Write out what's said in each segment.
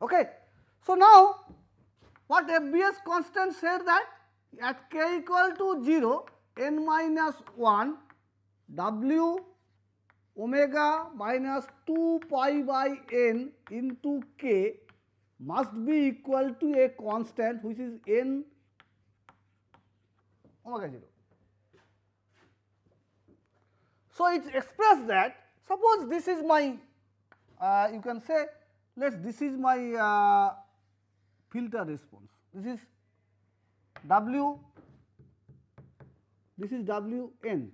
Okay. So, now what FBS constant said that at k equal to 0 n minus 1 W omega minus 2 pi by n into k must be equal to a constant which is n omega 0. So, it expressed that suppose this is my you can say this is my filter response, this is W, this is W n.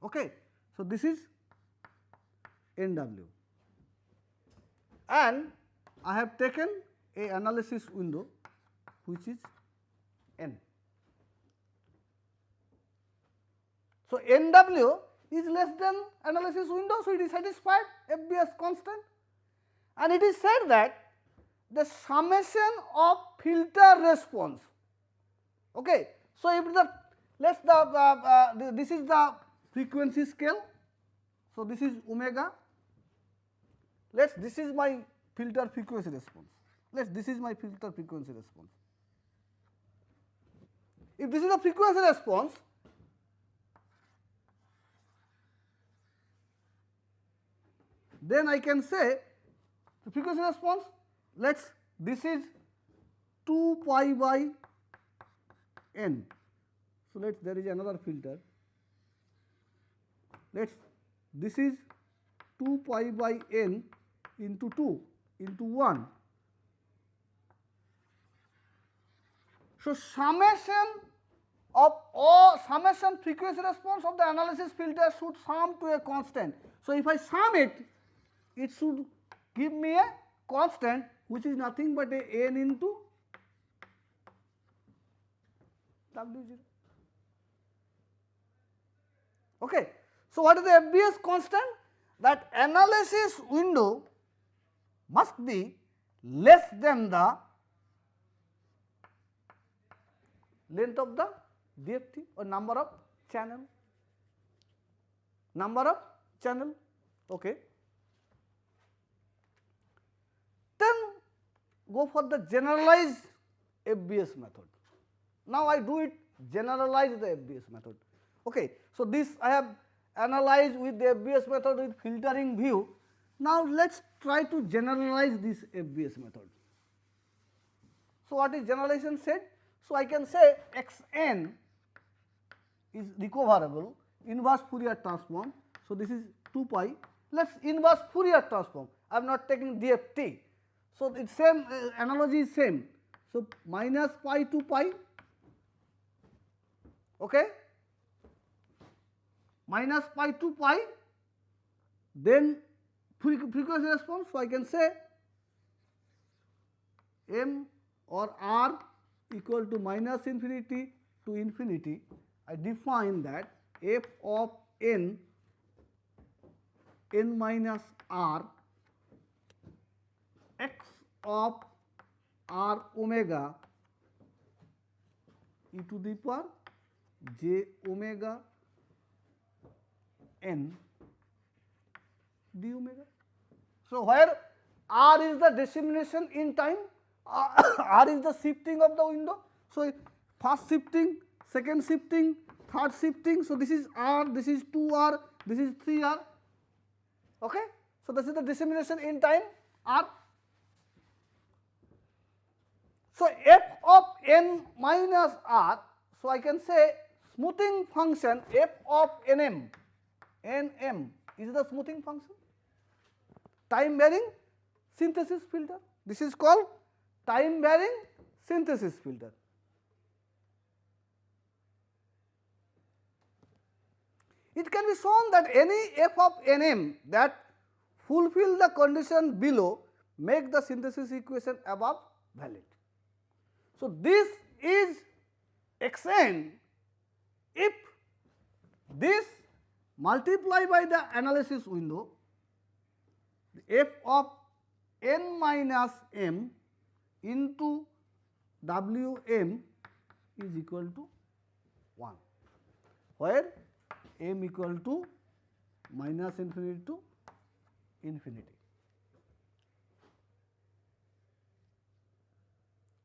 Okay. So, this is n W and I have taken a analysis window which is n. So, n W is less than analysis window, so it is satisfied FBS constant, and it is said that the summation of filter response. Okay. So, if the this is the frequency scale. So, this is omega, this is my filter frequency response, this is my filter frequency response. If this is the frequency response, then I can say the frequency response, this is 2 pi by n. So, there is another filter, this is 2 pi by n into 2 into 1. So, summation frequency response of the analysis filter should sum to a constant. So, if I sum it, it should give me a constant which is nothing but a n into W0. Okay. So, what is the FBS constant? That analysis window must be less than the length of the DFT or number of channel. Okay. Then go for the generalized FBS method. Now, I do it generalize the FBS method. Okay. So, this I have analyzed with the FBS method with filtering view. Now, let us try to generalize this FBS method. So, what is generalization said? So, I can say xn is recoverable inverse Fourier transform. So, this is 2 pi, let us inverse Fourier transform, I am not taking DFT. So, it is same analogy is same. So, minus pi to pi, okay, minus pi to pi, then frequency response. So, I can say m or r equal to minus infinity to infinity. I define that f of n minus r x of r omega e to the power j omega n d omega. So, where r is the dissemination in time, r is the shifting of the window. So, first shifting, second shifting, third shifting. So, this is r, this is 2r, this is 3r. Okay. So, this is the dissemination in time r. So, f of n minus r. So, I can say smoothing function f of nm is the smoothing function, time varying synthesis filter. This is called time varying synthesis filter. It can be shown that any f of nm that fulfill the condition below make the synthesis equation above valid. So, this is xn if this multiply by the analysis window, f of n minus m into Wm is equal to 1, where m equal to minus infinity to infinity.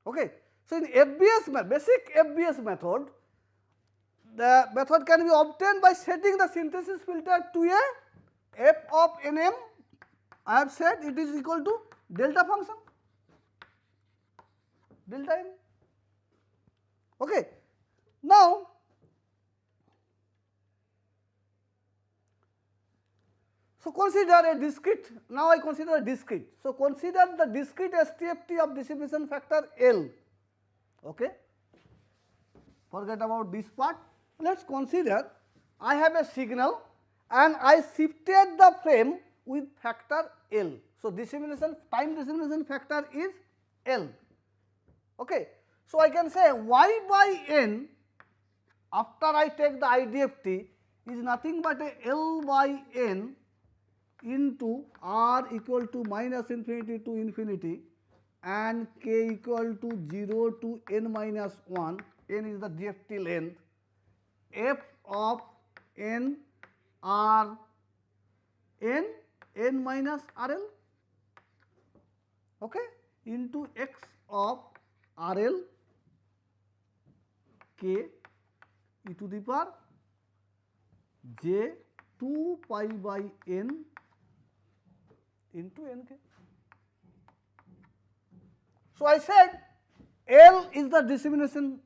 Okay. So, in FBS basic FBS method, the method can be obtained by setting the synthesis filter to a f of nm. I have said it is equal to delta function, delta m. Okay. Now, so consider a discrete, now I consider a discrete. So, consider the discrete STFT of distribution factor L. Okay. Forget about this part. Let us consider I have a signal and I shifted the frame with factor L. So, distribution time distribution factor is L. Okay. So, I can say y by n after I take the IDFT is nothing but a L by n into r equal to minus infinity to infinity and k equal to 0 to n minus 1, n is the DFT length, f of n r n minus RL, okay, into x of RL k e to the power j 2 pi by n into nk. So, I said L is the distribution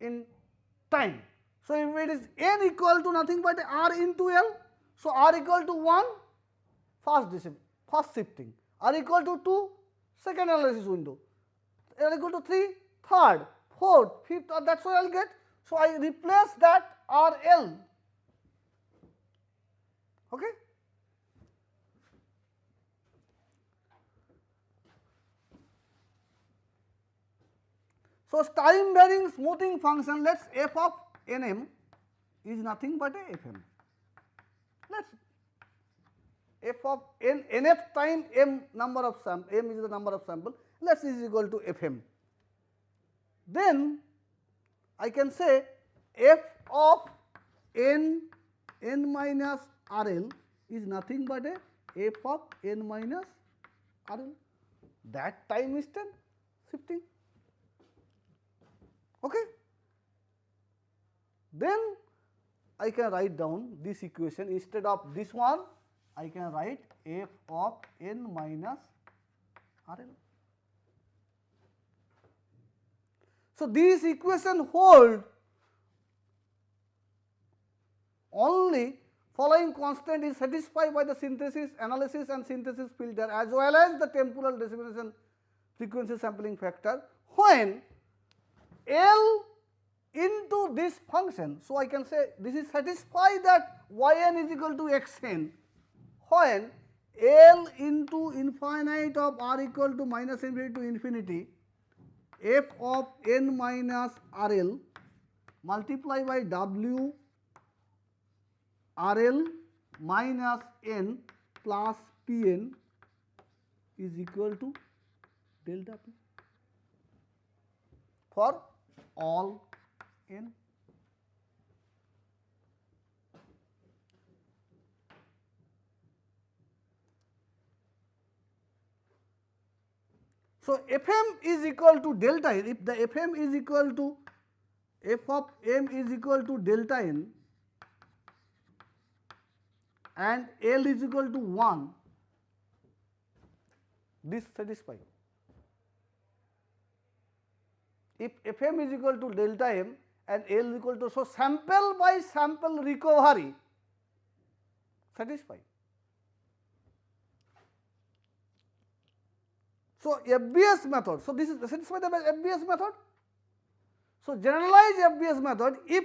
in time. So, if it is n equal to nothing but r into L, so r equal to 1 first shifting, r equal to 2 second analysis window, L equal to 3 third, fourth, fifth, that is what I will get. So, I replace that R L. Okay. So, time varying smoothing function, let us f of nm is nothing but a fm. Let us f of nth time m number of sample, m is the number of sample, let us is equal to fm. Then I can say f of n minus RL is nothing but a f of n minus RL, that time is 10 shifting. Okay. Then I can write down this equation, instead of this one I can write f of n minus RL. So, these equation hold only following constant is satisfied by the synthesis, analysis and synthesis filter as well as the temporal distribution frequency sampling factor when L into this function. So, I can say this is satisfied that yn is equal to xn when L into infinite of r equal to minus infinity to infinity f of n minus RL multiply by W RL minus n plus Pn is equal to delta P for all n. So, Fm is equal to delta n, if the Fm is equal to f of m is equal to delta n and L is equal to 1, this satisfies. If Fm is equal to delta m and L is equal to, so sample by sample recovery satisfied. So, FBS method, so this is satisfied by FBS method. So, generalized FBS method, if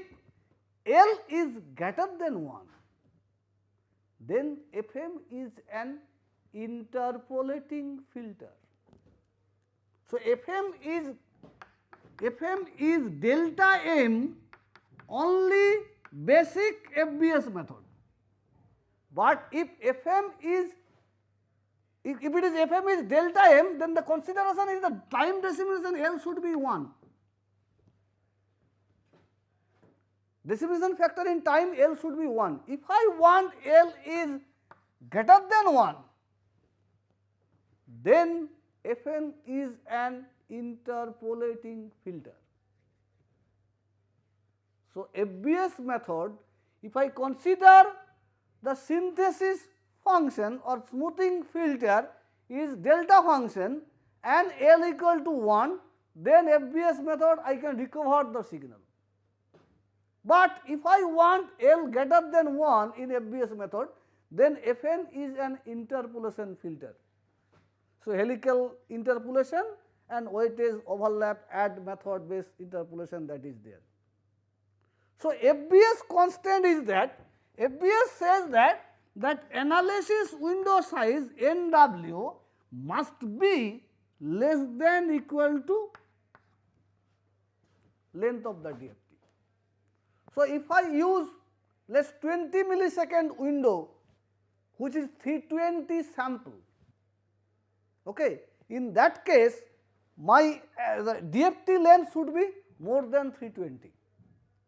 L is greater than 1, then Fm is an interpolating filter. So, Fm is delta m only basic FBS method, but if Fm is, if it is Fm is delta m, then the consideration is the time distribution L should be 1. Distribution factor in time L should be 1. If I want L is greater than 1, then Fm is an interpolating filter. So, FBS method, if I consider the synthesis function or smoothing filter is delta function and L equal to 1, then FBS method I can recover the signal. But if I want L greater than 1 in FBS method, then Fn is an interpolation filter. So, helical interpolation and weightage overlap add method based interpolation, that is there. So, FBS constant is that FBS says that analysis window size NW must be less than equal to length of the DFT. So, if I use let us 20 millisecond window which is 320 sample, okay, in that case my the DFT length should be more than 320.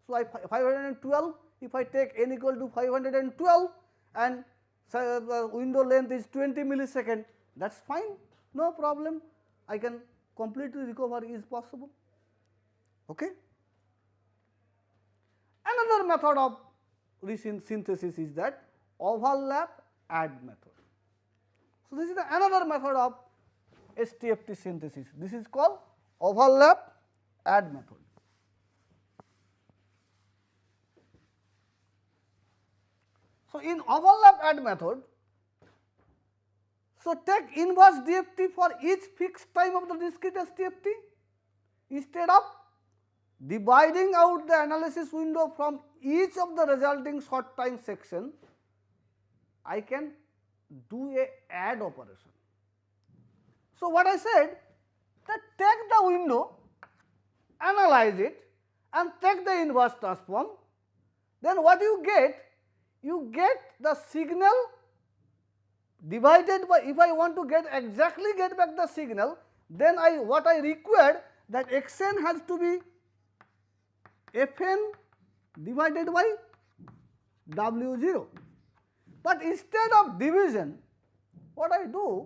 So, 512, if I take n equal to 512 and the window length is 20 millisecond, that is fine, no problem, I can completely recover is possible. Okay. Another method of synthesis is that overlap add method. So, this is another method of STFT synthesis, this is called overlap add method. So, in overlap add method, so take inverse DFT for each fixed time of the discrete STFT. Instead of dividing out the analysis window from each of the resulting short time section, I can do a add operation. So, what I said that take the window, analyze it and take the inverse transform, then what you get? You get the signal divided by, if I want to get back the signal, then what I required that Xn has to be Fn divided by W0. But instead of division, what I do,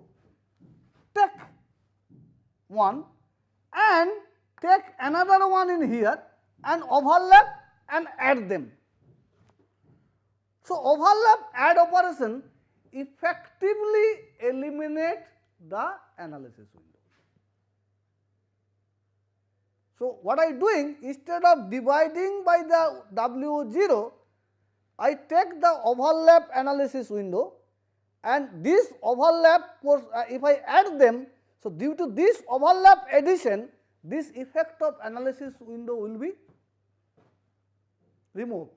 take one and take another one in here and overlap and add them. So, overlap add operation effectively eliminate the analysis window. So, what I am doing, instead of dividing by the W0, I take the overlap analysis window and this overlap, if I add them, so due to this overlap addition, this effect of analysis window will be removed.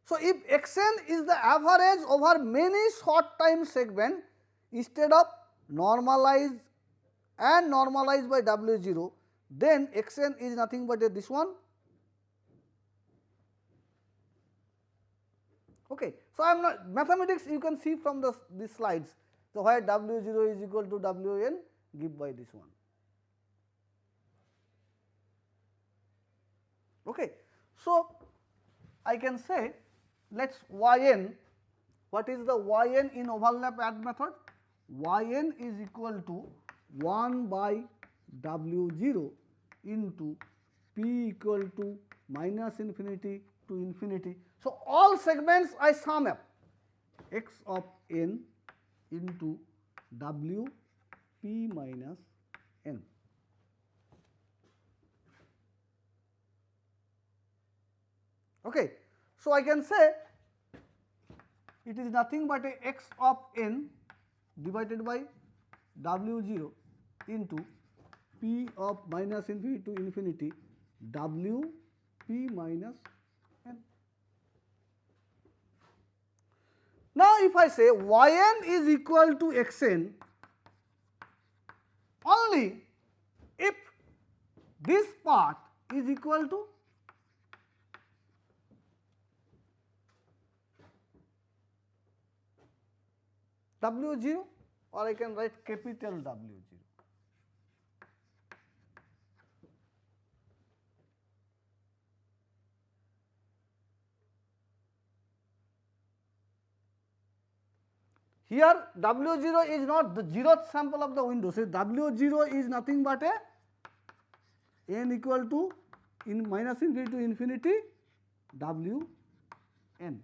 So, if Xn is the average over many short time segment, instead of normalize and normalize by W0, then Xn is nothing but this one. Okay. So, I am not mathematics you can see from these slides. So, where W0 is equal to Wn give by this one. Okay. So, I can say let us Yn, what is the Yn in overlap add method? Yn is equal to 1 by W0 into P equal to minus infinity to infinity. So, all segments I sum up x of n into W P minus n. Okay. So, I can say it is nothing but a x of n divided by W0 into P of minus infinity to infinity W P minus n. Now, if I say Yn is equal to Xn only if this part is equal to W0, or I can write capital W0. Here W0 is not the zeroth sample of the window. So W0 is nothing but a n equal to minus infinity to infinity Wn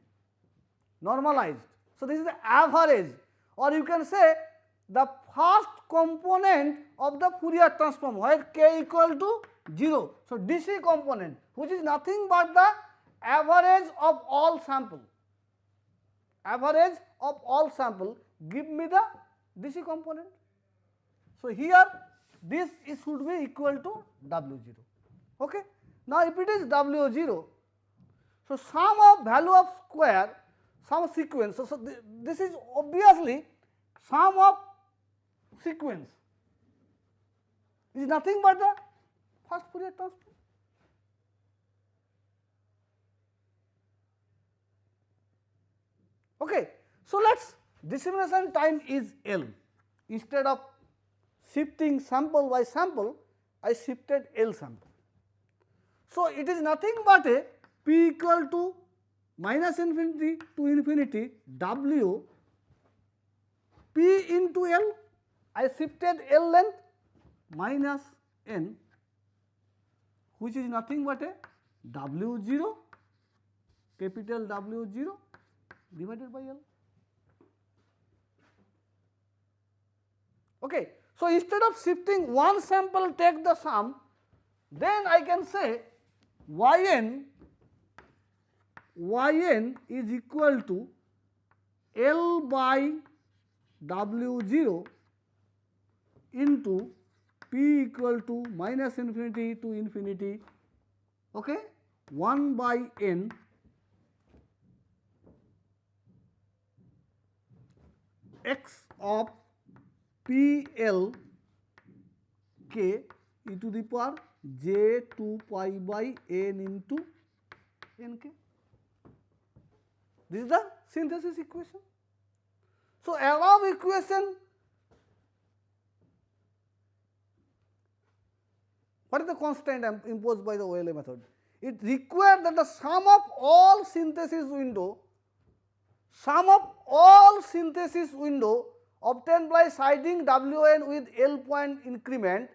normalized. So this is the average, or you can say the first component of the Fourier transform where k equal to 0. So DC component, which is nothing but the average of all sample. Average of all sample give me the DC component. So here this should be equal to W0. Okay. Now if it is W0, so sum of value of square, some sequence. So this is obviously sum of sequence is nothing but the first Fourier transform. Okay. So let's dissemination time is L. Instead of shifting sample by sample, I shifted L sample. So it is nothing but a p equal to minus infinity to infinity W p into L. I shifted L length minus n, which is nothing but a W0, capital W0 divided by L. Okay. So instead of shifting one sample, take the sum, then I can say Yn is equal to L by W0 into p equal to minus infinity to infinity, okay, 1 by n x of p L k e to the power j 2 pi by n into n k. This is the synthesis equation. So above equation, what is the constant imposed by the OLA method? It requires that the sum of all synthesis window obtained by siding Wn with L point increment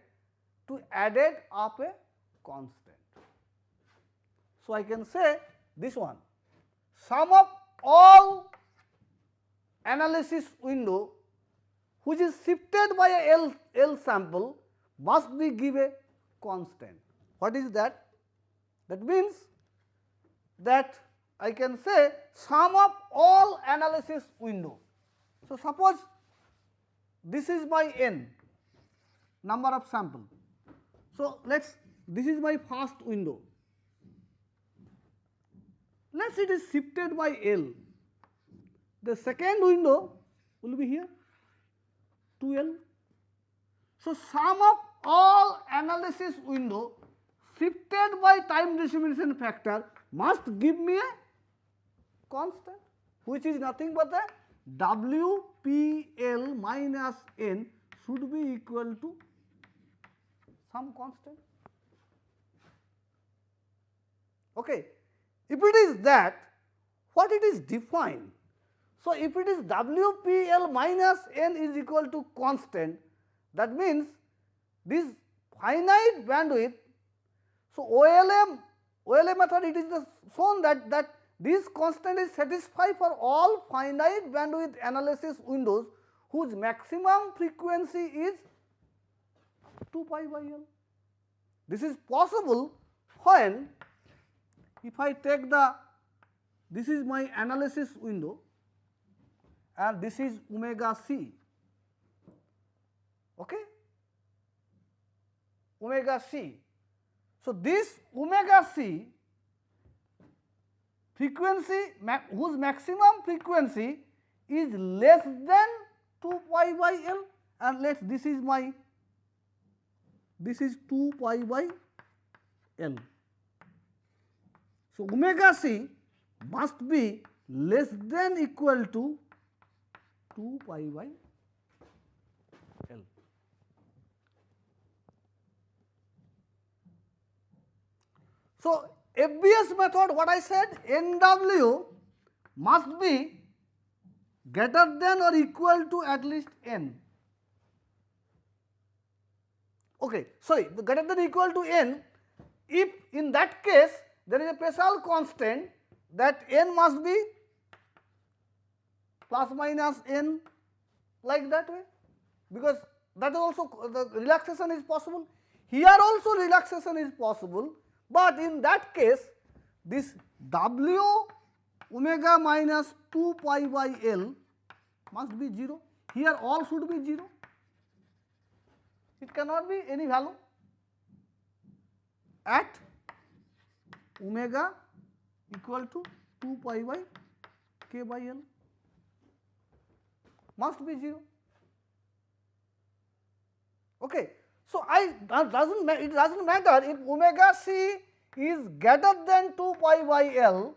to added up a constant. So I can say this one, sum of all analysis window which is shifted by a L sample must be give a constant. What is that? That means that I can say sum of all analysis window. So suppose this is my n, number of sample. So this is my first window. Let's it is shifted by L. The second window will be here 2L. So sum of all analysis window shifted by time dissemination factor must give me a constant, which is nothing but the WPL minus n should be equal to some constant. Okay. If it is that, what it is defined? So if it is WPL minus n is equal to constant, that means this finite bandwidth. So OLA method, it is shown that this constant is satisfied for all finite bandwidth analysis windows whose maximum frequency is 2 pi by L. This is possible when, if I take this is my analysis window and this is omega c, okay, omega c. So this omega c frequency whose maximum frequency is less than 2 pi by L, and this is 2 pi by L. So omega c must be less than equal to 2 pi by L. So FBS method, what I said, NW must be greater than or equal to at least n. Okay, sorry, greater than or equal to n, if in that case there is a special constant that n must be plus minus n, like that way, because that is also the relaxation is possible. Here also relaxation is possible, but in that case this w omega minus 2 pi by L must be 0. Here all should be 0. It cannot be any value at omega equal to 2 pi by k by L, must be 0. Okay. So, it doesn't matter if omega c is greater than 2 pi by L,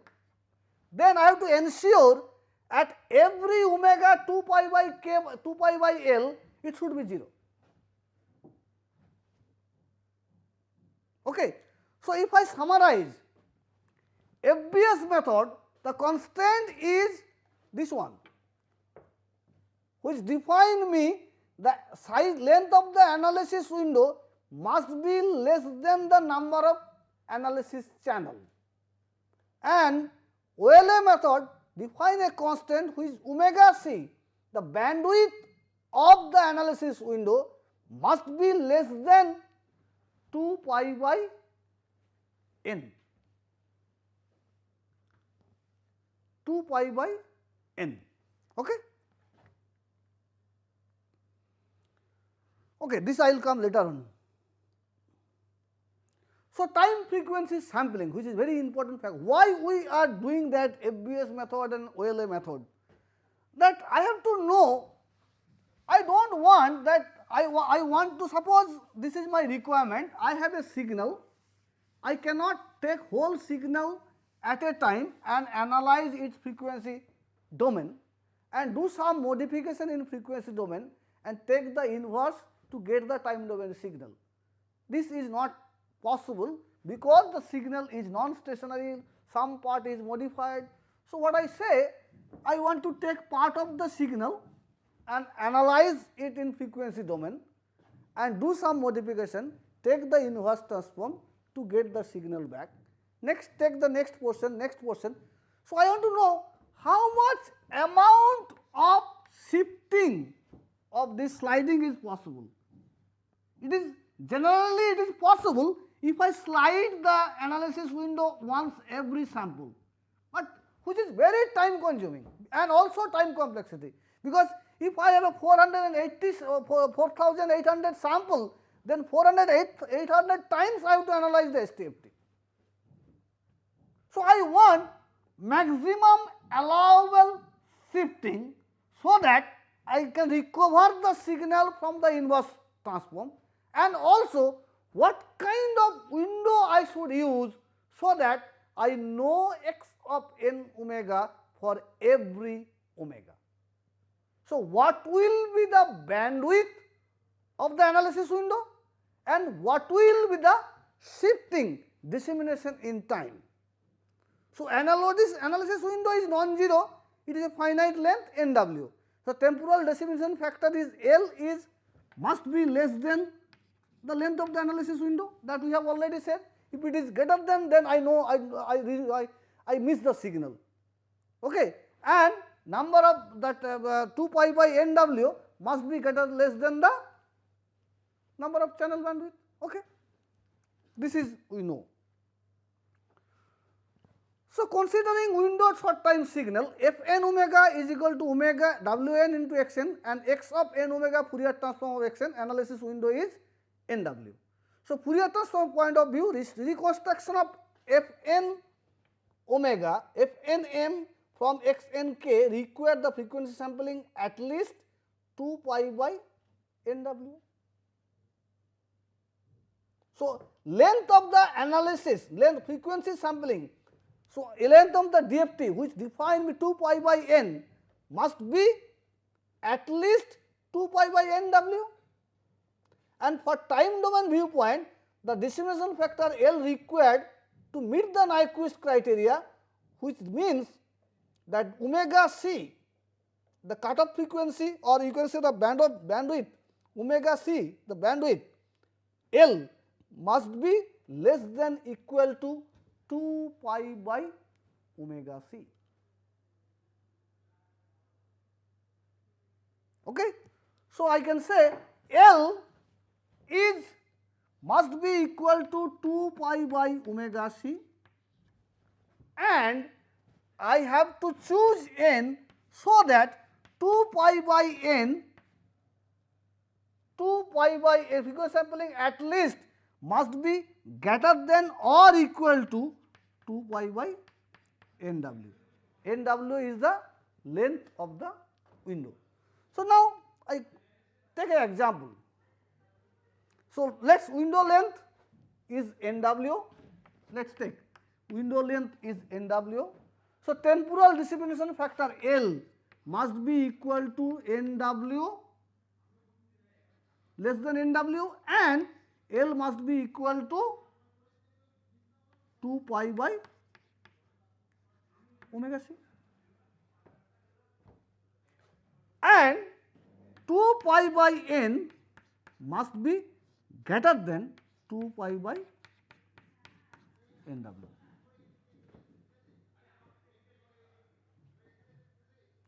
then I have to ensure at every omega 2 pi by k 2 pi by L it should be 0. Okay. So, if I summarize FBS method, the constraint is this one, which define me the size length of the analysis window must be less than the number of analysis channel, and OLA method define a constant which omega c, the bandwidth of the analysis window must be less than 2 pi by n, 2 pi by n. Okay. Okay, this I will come later on. So, time frequency sampling, which is very important fact. Why we are doing that FBS method and OLA method? That I have to know. I don't want that I want to suppose this is my requirement. I have a signal. I cannot take whole signal at a time and analyze its frequency domain and do some modification in frequency domain and take the inverse to get the time domain signal. This is not possible because the signal is non-stationary, some part is modified. So, what I say, I want to take part of the signal and analyze it in frequency domain and do some modification, take the inverse transform to get the signal back. Next, take the next portion. So, I want to know how much amount of shifting of this sliding is possible. It is generally it is possible if I slide the analysis window once every sample, but which is very time consuming and also time complexity, because if I have a 4800 sample, then 800 times I have to analyze the STFT. So, I want maximum allowable shifting so that I can recover the signal from the inverse transform, and also what kind of window I should use so that I know x of n omega for every omega. So, what will be the bandwidth of the analysis window and what will be the shifting dissemination in time. So, analysis window is non-zero, it is a finite length NW. So, temporal dissemination factor is L is must be less than the length of the analysis window, that we have already said. If it is greater than, then I know I miss the signal. Okay. And number of that 2 pi by NW must be greater less than the number of channel bandwidth. Okay. This is we know. So, considering window short time signal, Fn omega is equal to omega Wn into Xn, and x of n omega Fourier transform of Xn, analysis window is Nw. So, Fourier transform point of view, reconstruction of Fn omega, Fnm from Xnk require the frequency sampling at least 2 pi by Nw. So, length of the analysis, frequency sampling. So, length of the DFT, which defined with 2 pi by n, must be at least 2 pi by Nw, and for time domain viewpoint, the dissemination factor L required to meet the Nyquist criteria, which means that omega c the cutoff frequency, or you can say the bandwidth omega c, the bandwidth L must be less than equal to 2 pi by omega c. Okay. So, I can say L is must be equal to 2 pi by omega c, and I have to choose n so that 2 pi by n, frequency sampling at least must be greater than or equal to 2 pi by nw. Nw is the length of the window. So, now I take an example. So, let us window length is nw, let us take window length is nw. So, temporal discrimination factor L must be equal to nw less than nw, and L must be equal to 2 pi by omega c, and 2 pi by n must be greater than 2 pi by nw.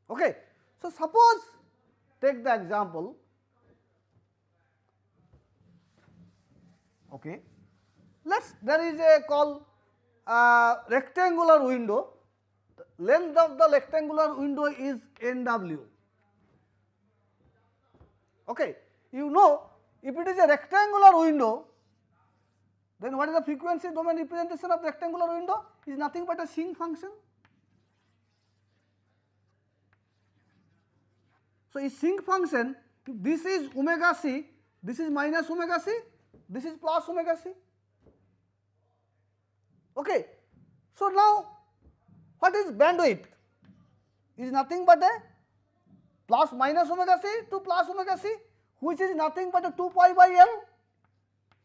Okay. So, suppose take the example, okay, there is a called rectangular window, the length of the rectangular window is nw. Okay. You know, if it is a rectangular window, then what is the frequency domain representation of rectangular window? Is nothing but a sinc function. So, a sinc function, if this is omega c, this is minus omega c, this is plus omega c. Okay. So, now what is bandwidth? Is nothing but a plus minus omega c to plus omega c, which is nothing but a 2 pi by L,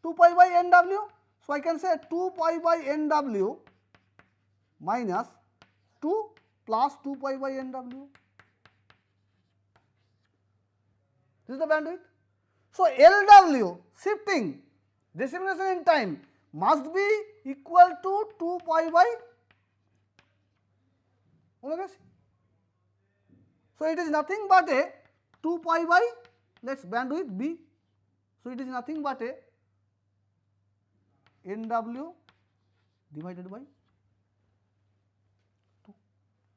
2 pi by nw. So, I can say 2 pi by nw minus 2 plus 2 pi by nw. This is the bandwidth. So, Lw shifting discrimination in time must be equal to 2 pi by omega c. So, it is nothing but a 2 pi by, let us bandwidth b. So, it is nothing but a nw divided by 2.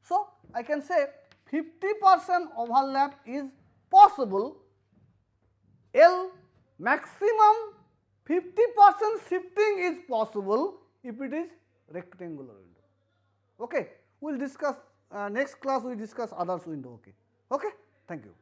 So, I can say 50% overlap is possible. L maximum 50% shifting is possible if it is rectangular window. Okay. We will discuss next class, we will discuss others window. Okay. Okay. Thank you.